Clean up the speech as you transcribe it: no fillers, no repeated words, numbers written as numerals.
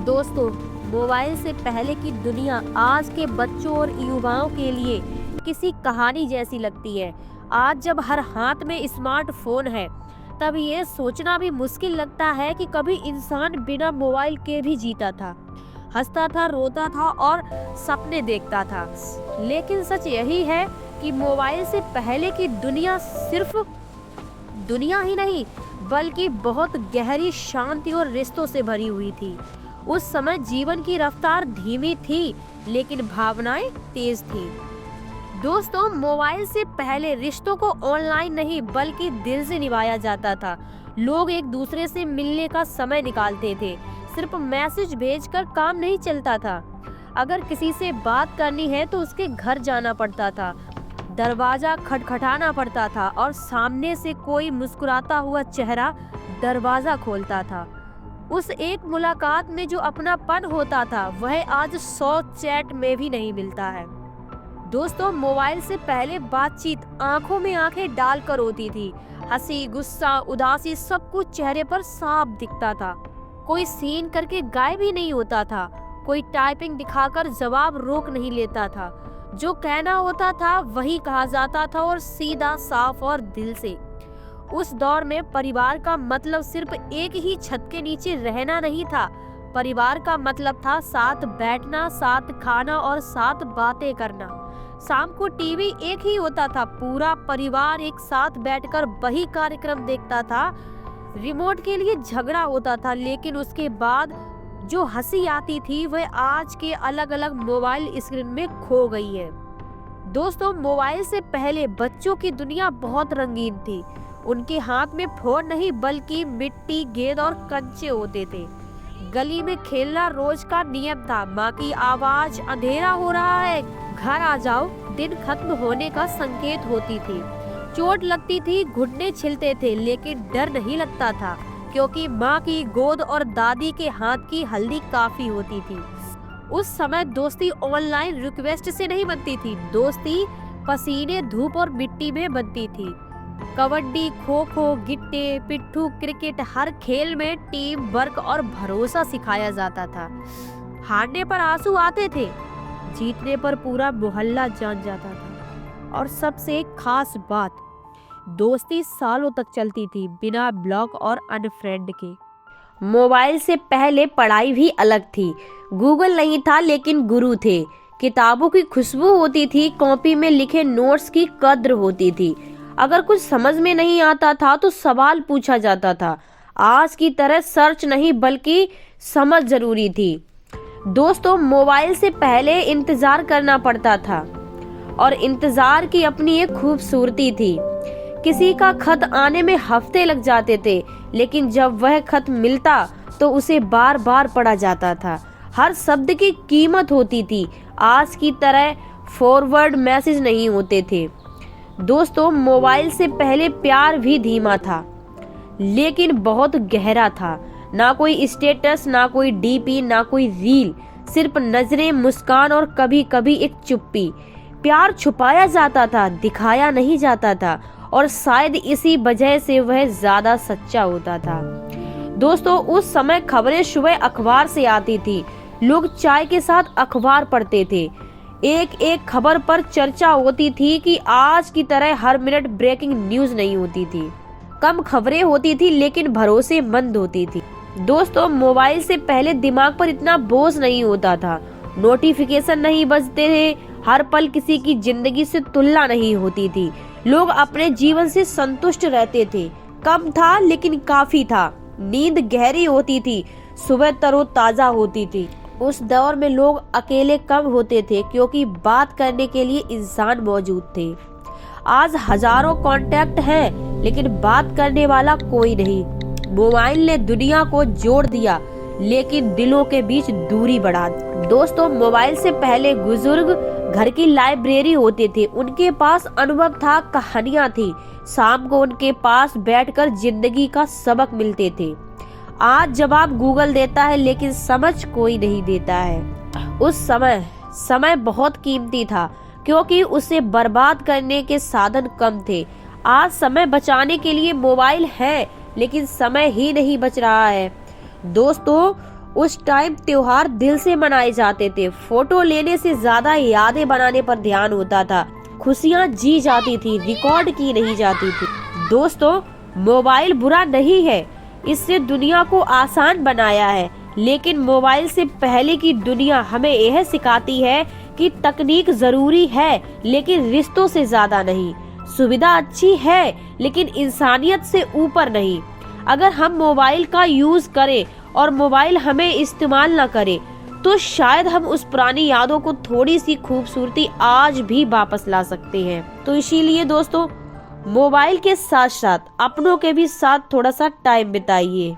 दोस्तों, मोबाइल से पहले की दुनिया आज के बच्चों और युवाओं के लिए किसी कहानी जैसी लगती है। आज जब हर हाथ में स्मार्टफोन है, तब ये सोचना भी मुश्किल लगता है कि कभी इंसान बिना मोबाइल के भी जीता था, हंसता था, रोता था और सपने देखता था। लेकिन सच यही है कि मोबाइल से पहले की दुनिया सिर्फ दुनिया ही नहीं, बल्कि बहुत गहरी शांति और रिश्तों से भरी हुई थी। उस समय जीवन की रफ्तार धीमी थी, लेकिन भावनाएं तेज थी। दोस्तों, मोबाइल से पहले रिश्तों को ऑनलाइन नहीं बल्कि दिल से निभाया जाता था। लोग एक दूसरे से मिलने का समय निकालते थे। सिर्फ मैसेज भेजकर काम नहीं चलता था। अगर किसी से बात करनी है तो उसके घर जाना पड़ता था, दरवाजा खटखटाना पड़ता था और सामने से कोई मुस्कुराता हुआ चेहरा दरवाजा खोलता था। उस एक मुलाकात में जो अपनापन होता था, वह आज 100 चैट में भी नहीं मिलता है। दोस्तों, मोबाइल से पहले बातचीत आंखों में आंखें डालकर होती थी। हंसी, गुस्सा, उदासी सब कुछ चेहरे पर साफ दिखता था। कोई सीन करके गायब ही नहीं होता था। कोई टाइपिंग दिखाकर जवाब रोक नहीं लेता था। जो कहना होता था वही कहा जाता था, और सीधा, साफ और दिल से। उस दौर में परिवार का मतलब सिर्फ एक ही छत के नीचे रहना नहीं था। परिवार का मतलब था साथ बैठना, साथ खाना और साथ बातें करना। शाम को टीवी एक ही होता था, पूरा परिवार एक साथ बैठकर वही कार्यक्रम देखता था। रिमोट के लिए झगड़ा होता था, लेकिन उसके बाद जो हंसी आती थी वह आज के अलग अलग मोबाइल स्क्रीन में खो गई है। दोस्तों, मोबाइल से पहले बच्चों की दुनिया बहुत रंगीन थी। उनके हाथ में फोन नहीं बल्कि मिट्टी, गेंद और कंचे होते थे। गली में खेलना रोज का नियम था। माँ की आवाज, अंधेरा हो रहा है, घर आ जाओ, दिन खत्म होने का संकेत होती थी। चोट लगती थी, घुटने छिलते थे, लेकिन डर नहीं लगता था, क्योंकि माँ की गोद और दादी के हाथ की हल्दी काफी होती थी। उस समय दोस्ती ऑनलाइन रिक्वेस्ट से नहीं बनती थी। दोस्ती पसीने, धूप और मिट्टी में बनती थी। कबड्डी, खो खो, गिट्टे, पिट्ठू, क्रिकेट, हर खेल में टीम वर्क और भरोसा सिखाया जाता था। हारने पर आंसू आते थे, जीतने पर पूरा मोहल्ला जान जाता था। और सबसे एक खास बात, दोस्ती सालों तक चलती थी, बिना ब्लॉक और अनफ्रेंड के। मोबाइल से पहले पढ़ाई भी अलग थी। गूगल नहीं था, लेकिन गुरु थे। किताबों की खुशबू होती थी, कॉपी में लिखे नोट्स की कद्र होती थी। अगर कुछ समझ में नहीं आता था तो सवाल पूछा जाता था। आज की तरह सर्च नहीं बल्कि समझ जरूरी थी। दोस्तों, मोबाइल से पहले इंतजार करना पड़ता था, और इंतजार की अपनी एक खूबसूरती थी। किसी का खत आने में हफ्ते लग जाते थे, लेकिन जब वह खत मिलता तो उसे बार बार पढ़ा जाता था। हर शब्द की कीमत होती थी। आज की तरह फॉरवर्ड मैसेज नहीं होते थे। दोस्तों, मोबाइल से पहले प्यार भी धीमा था, लेकिन बहुत गहरा था। ना कोई स्टेटस, ना कोई डीपी, ना कोई रील, सिर्फ नजरें, मुस्कान और कभी कभी एक चुप्पी। प्यार छुपाया जाता था, दिखाया नहीं जाता था, और शायद इसी वजह से वह ज्यादा सच्चा होता था। दोस्तों, उस समय खबरें सुबह अखबार से आती थी। लोग चाय के साथ अखबार पढ़ते थे। एक एक खबर पर चर्चा होती थी कि आज की तरह हर मिनट ब्रेकिंग न्यूज नहीं होती थी। कम खबरें होती थी, लेकिन भरोसेमंद होती थी। दोस्तों, मोबाइल से पहले दिमाग पर इतना बोझ नहीं होता था। नोटिफिकेशन नहीं बजते थे। हर पल किसी की जिंदगी से तुलना नहीं होती थी। लोग अपने जीवन से संतुष्ट रहते थे। कम था, लेकिन काफी था। नींद गहरी होती थी, सुबह तरोताजा होती थी। उस दौर में लोग अकेले कम होते थे, क्योंकि बात करने के लिए इंसान मौजूद थे। आज हजारों कांटेक्ट हैं, लेकिन बात करने वाला कोई नहीं। मोबाइल ने दुनिया को जोड़ दिया, लेकिन दिलों के बीच दूरी बढ़ा दी। दोस्तों, मोबाइल से पहले बुजुर्ग घर की लाइब्रेरी होते थे। उनके पास अनुभव था, कहानियां थी। शाम को उनके पास बैठकर जिंदगी का सबक मिलते थे। आज जवाब गूगल देता है, लेकिन समझ कोई नहीं देता है। उस समय बहुत कीमती था, क्योंकि उसे बर्बाद करने के साधन कम थे। आज समय बचाने के लिए मोबाइल है, लेकिन समय ही नहीं बच रहा है। दोस्तों, उस टाइम त्योहार दिल से मनाए जाते थे। फोटो लेने से ज्यादा यादें बनाने पर ध्यान होता था। खुशियाँ जी जाती थी, रिकॉर्ड की नहीं जाती थी। दोस्तों, मोबाइल बुरा नहीं है, इससे दुनिया को आसान बनाया है, लेकिन मोबाइल से पहले की दुनिया हमें यह सिखाती है कि तकनीक जरूरी है, लेकिन रिश्तों से ज्यादा नहीं। सुविधा अच्छी है, लेकिन इंसानियत से ऊपर नहीं। अगर हम मोबाइल का यूज करें और मोबाइल हमें इस्तेमाल ना करे, तो शायद हम उस पुरानी यादों को थोड़ी सी खूबसूरती आज भी वापस ला सकते हैं। तो इसीलिए दोस्तों, मोबाइल के साथ साथ अपनों के भी साथ थोड़ा सा टाइम बिताइए।